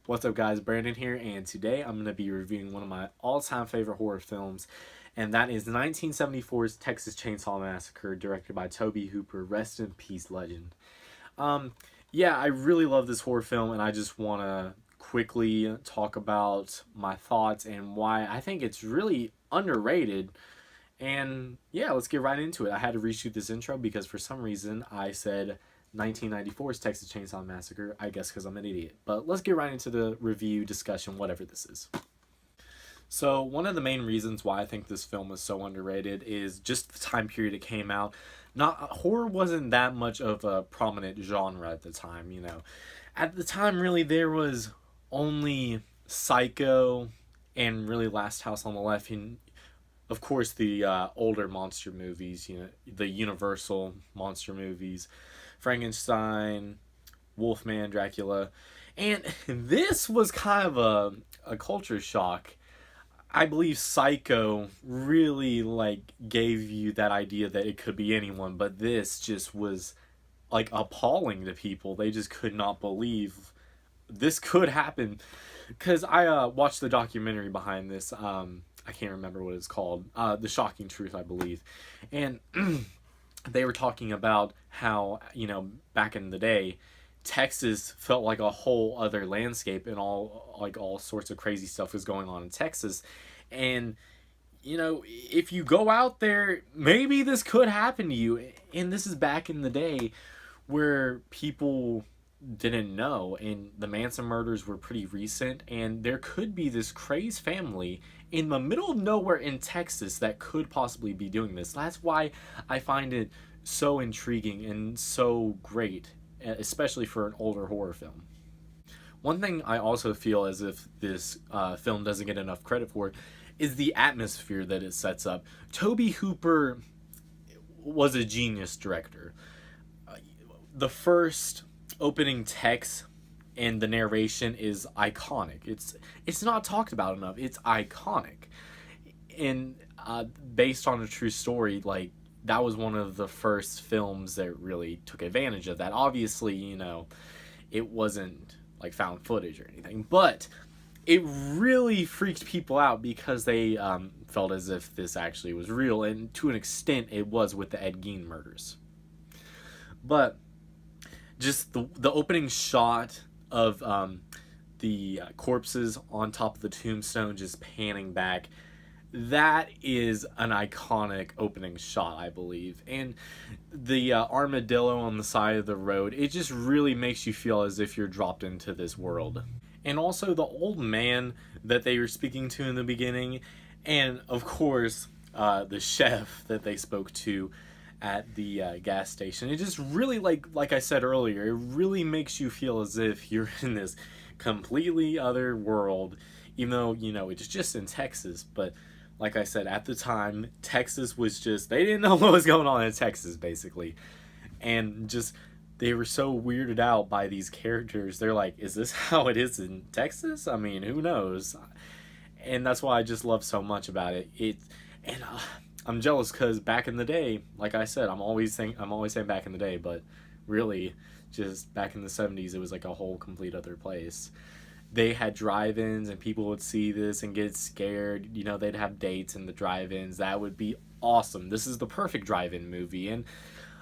What's up, guys? Brandon here, and today I'm going to be reviewing one of my all-time favorite horror films, and that is 1974's Texas Chainsaw Massacre, directed by Tobe Hooper. Rest in peace, legend. Um, yeah, I really love this horror film, and I just want to quickly talk about my thoughts and why I think it's really underrated. And yeah, let's get right into it. I had to reshoot this intro because for some reason I said 1994's Texas Chainsaw Massacre, I guess because I'm an idiot. But let's get right into the review, discussion, whatever this is. So, one of the main reasons why I think this film is so underrated is just the time period it came out. Not horror wasn't that much of a prominent genre at the time, you know. At the time, really, there was only Psycho and really Last House on the Left, and of course the older monster movies, you know, the Universal monster movies, Frankenstein, Wolfman, Dracula, and this was kind of a culture shock. I believe Psycho really gave you that idea that it could be anyone, but this just was like appalling to people. They just could not believe this could happen. Because I watched the documentary behind this. I can't remember what it's called. The Shocking Truth, I believe, and they were talking about how, you know, back in the day, Texas felt like a whole other landscape, and all sorts of crazy stuff was going on in Texas. And you know, if you go out there, maybe this could happen to you. And this is back in the day where people didn't know, and the Manson murders were pretty recent, and there could be this crazed family in the middle of nowhere in Texas that could possibly be doing this. That's why I find it so intriguing and so great, especially for an older horror film. One thing I also feel as if this film doesn't get enough credit for is the atmosphere that it sets up. Tobe Hooper was a genius director. The first opening text and the narration is iconic. It's not talked about enough. It's iconic, and based on a true story. Like, that was one of the first films that really took advantage of that. Obviously, you know, it wasn't like found footage or anything, but it really freaked people out because they felt as if this actually was real, and to an extent, it was with the Ed Gein murders. But just the opening shot of the corpses on top of the tombstone just panning back, that is an iconic opening shot, I believe. And the armadillo on the side of the road, it just really makes you feel as if you're dropped into this world. And also the old man that they were speaking to in the beginning, and of course the chef that they spoke to at the gas station. It just really, like I said earlier, it really makes you feel as if you're in this completely other world, even though, you know, it's just in Texas. But like I said, at the time, Texas was just, they didn't know what was going on in Texas, basically. And just, they were so weirded out by these characters. They're like, is this how it is in Texas? I mean, who knows? And that's why I just love so much about it. And I'm jealous because back in the day, like I said, I'm always saying back in the day, but really, just back in the 70s, it was like a whole complete other place. They had drive-ins, and people would see this and get scared. You know, they'd have dates in the drive-ins. That would be awesome. This is the perfect drive-in movie. And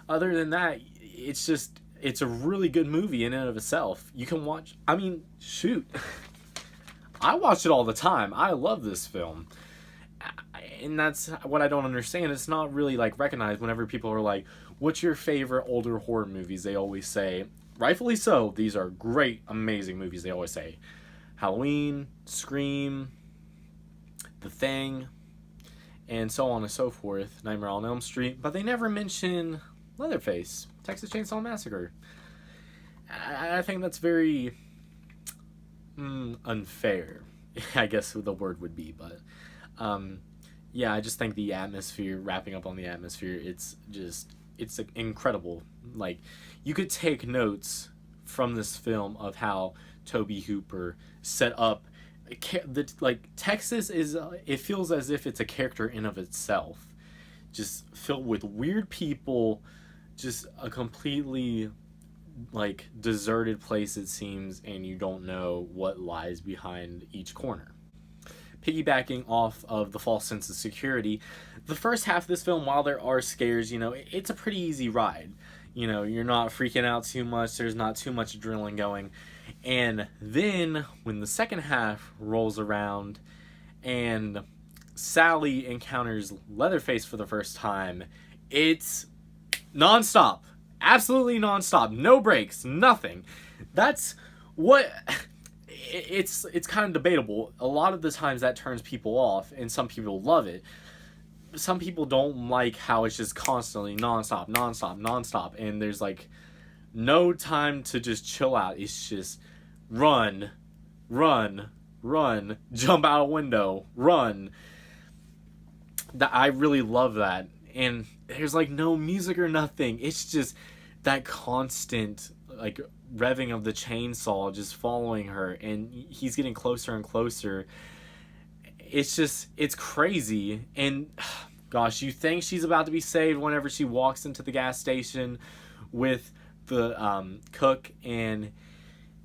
other than that, it's a really good movie in and of itself. You can watch, I mean, shoot. I watch it all the time. I love this film. And that's what I don't understand. It's not really like recognized whenever people are like, what's your favorite older horror movies? They always say, rightfully so, these are great, amazing movies. They always say Halloween, Scream, The Thing, and so on and so forth, Nightmare on Elm Street, but they never mention Leatherface, Texas Chainsaw Massacre. I think that's very unfair, I guess the word would be, but yeah, I just think the atmosphere, wrapping up on the atmosphere, it's incredible. Like, you could take notes from this film of how Tobe Hooper set up like Texas is, it feels as if it's a character in of itself, just filled with weird people, just a completely like deserted place it seems, and you don't know what lies behind each corner. Piggybacking off of the false sense of security, the first half of this film, while there are scares, it's a pretty easy ride. You're not freaking out too much, there's not too much adrenaline going. And then when the second half rolls around and Sally encounters Leatherface for the first time, it's nonstop. Absolutely nonstop. No breaks. Nothing. That's what... It's kind of debatable. A lot of the times that turns people off, and some people love it. Some people don't like how it's just constantly nonstop, nonstop, nonstop, and there's like no time to just chill out. It's just run, run, run, jump out a window, run. I really love that. And there's like no music or nothing. It's just that constant like revving of the chainsaw just following her, and he's getting closer and closer. It's crazy. And gosh, you think she's about to be saved whenever she walks into the gas station with the cook, and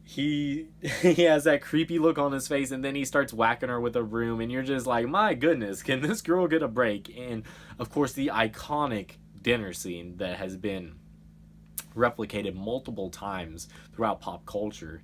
he has that creepy look on his face, and then he starts whacking her with a broom, and you're just like, my goodness, can this girl get a break? And of course the iconic dinner scene that has been replicated multiple times throughout pop culture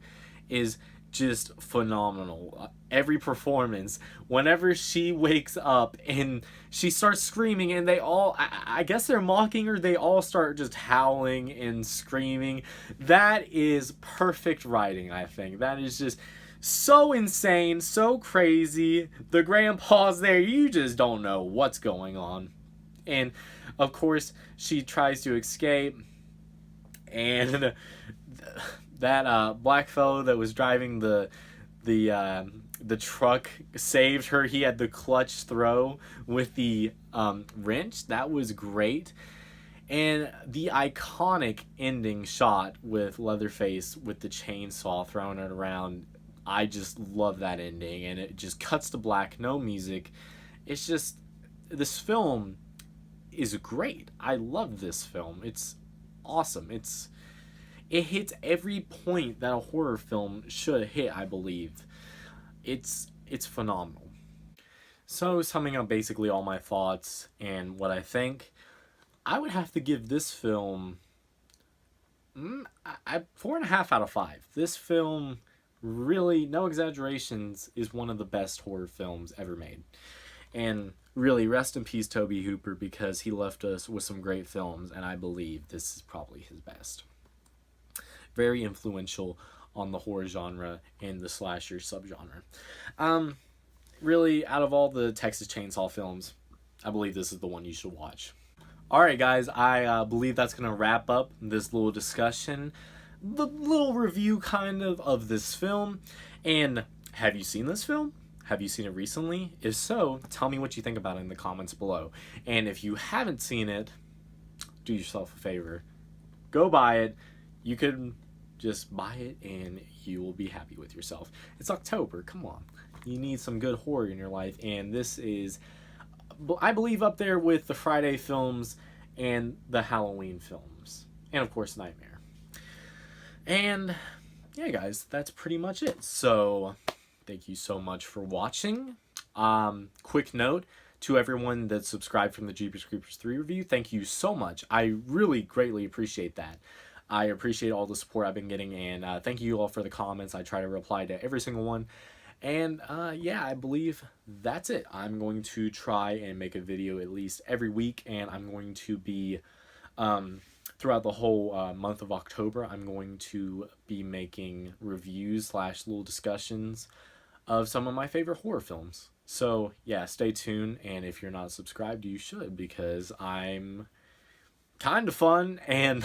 is just phenomenal. Every performance, whenever she wakes up and she starts screaming, and they all, I guess they're mocking her, they all start just howling and screaming. That is perfect writing, I think. That is just so insane, so crazy. The grandpa's there, you just don't know what's going on. And of course she tries to escape, and that black fellow that was driving the truck saved her. He had the clutch throw with the wrench. That was great. And the iconic ending shot with Leatherface with the chainsaw throwing it around. I just love that ending, and it just cuts to black, no music. It's just, this film is great. I love this film. It's awesome. It hits every point that a horror film should hit, I believe. It's phenomenal. So, summing up basically all my thoughts and what I think, I would have to give this film 4.5 out of 5. This film, really, no exaggerations, is one of the best horror films ever made. And really, rest in peace, Tobe Hooper, because he left us with some great films, and I believe this is probably his best. Very influential on the horror genre and the slasher subgenre. Really, out of all the Texas Chainsaw films, I believe this is the one you should watch. Alright guys, I believe that's going to wrap up this little discussion, the little review kind of this film. And have you seen this film? Have you seen it recently? If so, tell me what you think about it in the comments below. And if you haven't seen it, do yourself a favor. Go buy it. You could just buy it and you will be happy with yourself. It's October, come on. You need some good horror in your life, and this is, I believe, up there with the Friday films and the Halloween films. And of course, Nightmare. And yeah guys, that's pretty much it. So thank you so much for watching. Quick note to everyone that subscribed from the Jeepers Creepers 3 review, thank you so much. I really greatly appreciate that. I appreciate all the support I've been getting, and thank you all for the comments. I try to reply to every single one. And yeah, I believe that's it. I'm going to try and make a video at least every week, and I'm going to be, throughout the whole month of October, I'm going to be making reviews / little discussions of some of my favorite horror films. So yeah, stay tuned, and if you're not subscribed, you should, because I'm kind of fun, and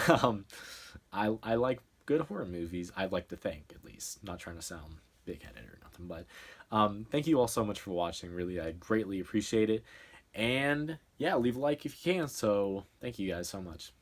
I like good horror movies, I'd like to think, at least. I'm not trying to sound big-headed or nothing, but thank you all so much for watching. Really, I greatly appreciate it. And yeah, leave a like if you can. So thank you guys so much.